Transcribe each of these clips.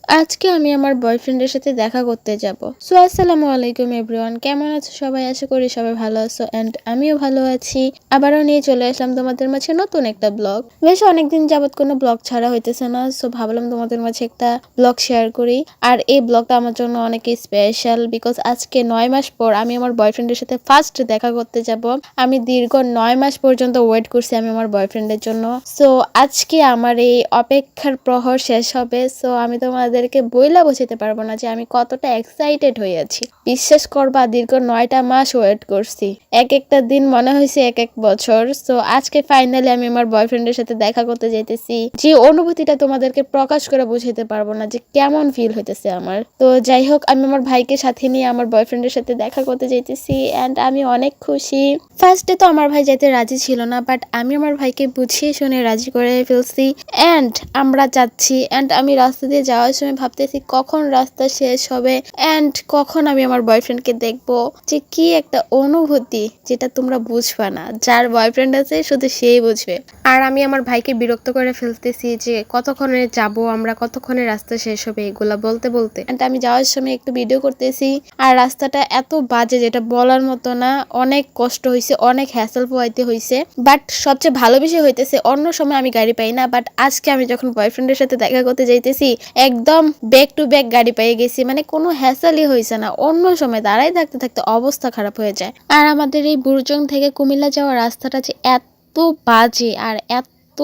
আজকে আমি আমার বয়ফ্রেন্ডের সাথে দেখা করতে যাব। সো আসসালামু আলাইকুম এভরিওয়ান, কেমন আছো সবাই? আশা করি সবাই ভালো আছো এন্ড আমিও ভালো আছি। আবারও নিয়ে চলে আসলাম তোমাদের মাঝে নতুন একটা ব্লগ। বেশ অনেকদিন যাবত কোনো ব্লগ ছাড়া হইতেছে না, সো ভাবলাম তোমাদের মাঝে একটা ব্লগ শেয়ার করি। আর এই ব্লগটা আমার জন্য অনেক স্পেশাল বিকজ আজকে 9 মাস পর আমি আমার বয়ফ্রেন্ডের সাথে ফার্স্ট দেখা করতে যাব। আমি দীর্ঘ 9 মাস পর্যন্ত ওয়েট করছি আমি আমার বয়ফ্রেন্ডের জন্য। সো আজকে আমার এই অপেক্ষার প্রহর শেষ হবে। সো আমি তোমাদেরকে বইলা বোঝাতে পারবো না যে আমি কতটা এক্সাইটেড হয়ে আছি। বিশ্বাস করবা, দীর্ঘ 9টা মাস ওয়েট করছি। এক একটা দিন মনে হয়েছে এক এক বছর। সো আজকে ফাইনালি আমি আমার বয়ফ্রেন্ডের সাথে দেখা করতে যাইতেছি। যে অনুভূতিটা তোমাদেরকে প্রকাশ করে বোঝাতে পারবো না যে কেমন ফিল হইতেছে আমার। তো যাই হোক, আমি আমার ভাইকে সাথে নিয়ে আমার বয়ফ্রেন্ডের সাথে দেখা করতে যাইতেছি এন্ড আমি অনেক খুশি। ফার্স্টে তো আমার ভাই যেতে রাজি ছিল না, বাট আমি আমার ভাইকে বুঝিয়ে শুনে রাজি করে ফেলছি এন্ড আমরা যাচ্ছি। এন্ড আমি রাস্তা দিয়ে যাওয়ার সময় ভাবতেছি কখন রাস্তা শেষ হবে এন্ড কখন আমি আমার বয়ফ্রেন্ডকে দেখবো। যে কি একটা অনুভূতি যেটা তোমরা বুঝবা না, যার বয়ফ্রেন্ড আছে শুধু সেই বুঝবে। আর আমি আমার ভাইকে বিরক্ত করে ফেলতেছি যে কতক্ষণে যাব আমরা, কতক্ষণে রাস্তা শেষ হবে, এগুলা বলতে বলতে এন্ড আমি যাওয়ার সময় একটু ভিডিও করতেছি। আর রাস্তাটা এত বাজে যেটা বলার মতো না, অনেক কষ্ট হয়েছে, অনেক হ্যাসেল পোয়াইতে হয়েছে। বাট সবচেয়ে ভালো বিষয় হইতেছে অন্য সময় আমি গাড়ি পাই না, বাট আজকে আমি যখন বয়ফ্রেন্ডের সাথে দেখা করতে যাইতেছি একদম ব্যাক টু ব্যাক গাড়ি পেয়ে গেছি। মানে কোনো হ্যাসেলই হয়েছে না। অন্য সময় দাঁড়াই থাকতে থাকতে অবস্থা খারাপ হয়ে যায়। আর আমাদের এই বুরজং থেকে কুমিল্লা যাওয়ার রাস্তাটা যে এত বাজে আর এত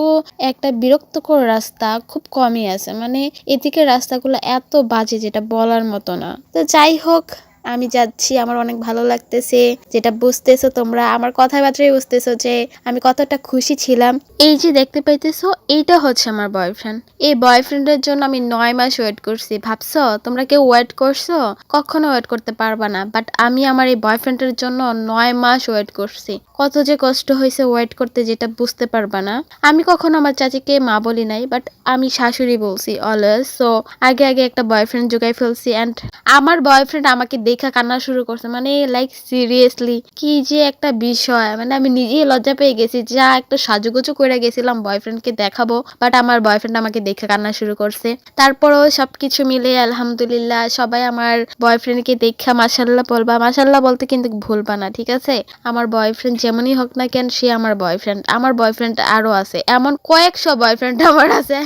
একটা বিরক্তকর রাস্তা খুব কমই আছে। মানে এদিকে রাস্তাগুলো এত বাজে যেটা বলার মতো না। তো যাই হোক, আমি যাচ্ছি, আমার অনেক ভালো লাগতেছে। যেটা বুঝতেছো তোমরা, আমার কথাবার্তায় বুঝতেছো যে আমি কতটা খুশি ছিলাম। এই যে দেখতে পাইতেছো, এইটা হচ্ছে আমার বয়ফ্রেন্ড। এই বয়ফ্রেন্ডের জন্য আমি 9 মাস ওয়েট করছি। ভাবছো তোমরা কেউ ওয়েট করছো? কখনো ওয়েট করতে পারবা না, বাট আমি আমার এই বয়ফ্রেন্ডের জন্য 9 মাস ওয়েট করছি। কত যে কষ্ট হয়েছে ওয়েট করতে, যেটা বুঝতে পারবা না। আমি কখনো আমার চাচিকে মা বলি নাই, বাট আমি শাশুড়ি বলছি অলওয়েজ। সো আগে আগে একটা বয়ফ্রেন্ড জোগাই ফেলছি এন্ড আমার বয়ফ্রেন্ড আমাকে দেখা কান্না শুরু করছে। মানে লাইক সিরিয়াসলি কি যে একটা বিষয়, মানে আমি নিজেই লজ্জা পেয়ে গেছি। যা একটা সাজুগুজু করে গেছিলাম বয়ফ্রেন্ডকে দেখাবো, বাট আমার বয়ফ্রেন্ড আমাকে দেখে কান্না শুরু করছে। তারপরও সবকিছু মিলে আলহামদুলিল্লাহ সবাই আমার বয়ফ্রেন্ডকে দেখা মাশাল্লাহ বলবা। মাশাল্লাহ বলতে কিন্তু ভুলবা না, ঠিক আছে? আমার বয়ফ্রেন্ড যেমনই হোক না কেন, সে আমার বয়ফ্রেন্ড। আমার বয়ফ্রেন্ড আরো আছে, এমন কয়েকশো বয়ফ্রেন্ড আমার আছে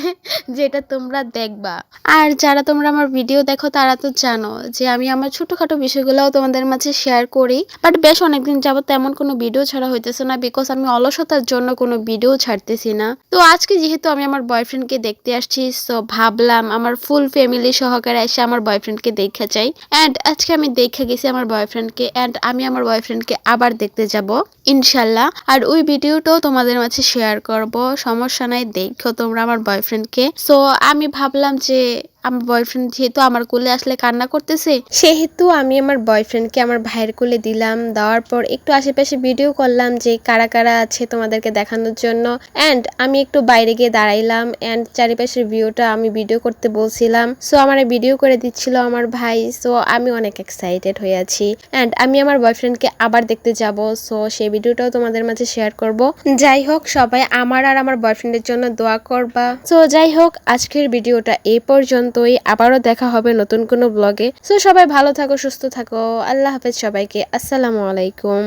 যেটা তোমরা দেখবা। আর যারা তোমরা আমার ভিডিও দেখো তারা তো জানো যে আমি আমার ছোটখাটো বিষয়গুলোও তোমাদের মাঝে শেয়ার করি। বাট বেশ অনেকদিন যাবত তেমন কোনো ভিডিও ছাড়া হইতেছে না বিকজ আমি অলসতার জন্য কোনো ভিডিও ছাড়তেছি না। তো আজকে যেহেতু আমি আমার বয়ফ্রেন্ডকে দেখতে আসছি, সো ভাবলাম আমার ফুল ফ্যামিলি সহকারে এসে আমার বয়ফ্রেন্ডকে দেখা যাই। অ্যান্ড আজকে আমি দেখে গেছি আমার বয়ফ্রেন্ডকে অ্যান্ড আমি আমার বয়ফ্রেন্ডকে আবার দেখতে যাব ইনশাল্লাহ। আর ওই ভিডিওটাও তোমাদের মাঝে শেয়ার করব, সমস্যা নাই, দেখো তোমরা আমার বয়ফ্রেন্ডকে। সো আমি ভাবলাম যে আমার বয়ফ্রেন্ড যেহেতু আমার কোলে আসলে কান্না করতেছে, সেহেতু আমি আমার বয়ফ্রেন্ডকে আমার ভাইয়ের কোলে দিলাম। দেওয়ার পর একটু আশেপাশে ভিডিও করলাম যে কারা কারা আছে তোমাদেরকে দেখানোর জন্য। অ্যান্ড আমি একটু বাইরে গিয়ে দাঁড়াইলাম অ্যান্ড চারিপাশের ভিউটা আমি ভিডিও করতে বলছিলাম। সো আমার ভিডিও করে দিচ্ছিল আমার ভাই। সো আমি অনেক এক্সাইটেড হয়ে আছি অ্যান্ড আমি আমার বয়ফ্রেন্ডকে আবার দেখতে যাব। সো সেই ভিডিওটাও তোমাদের মাঝে শেয়ার করব। যাই হোক, সবাই আমার আর আমার বয়ফ্রেন্ডের জন্য দোয়া করবা। সো যাই হোক, আজকের ভিডিওটা এই পর্যন্ত। আবারও দেখা হবে নতুন কোনো ব্লগে। সো সবাই ভালো থাকো, সুস্থ থাকো। আল্লাহ হাফেজ সবাইকে। আসসালামু আলাইকুম।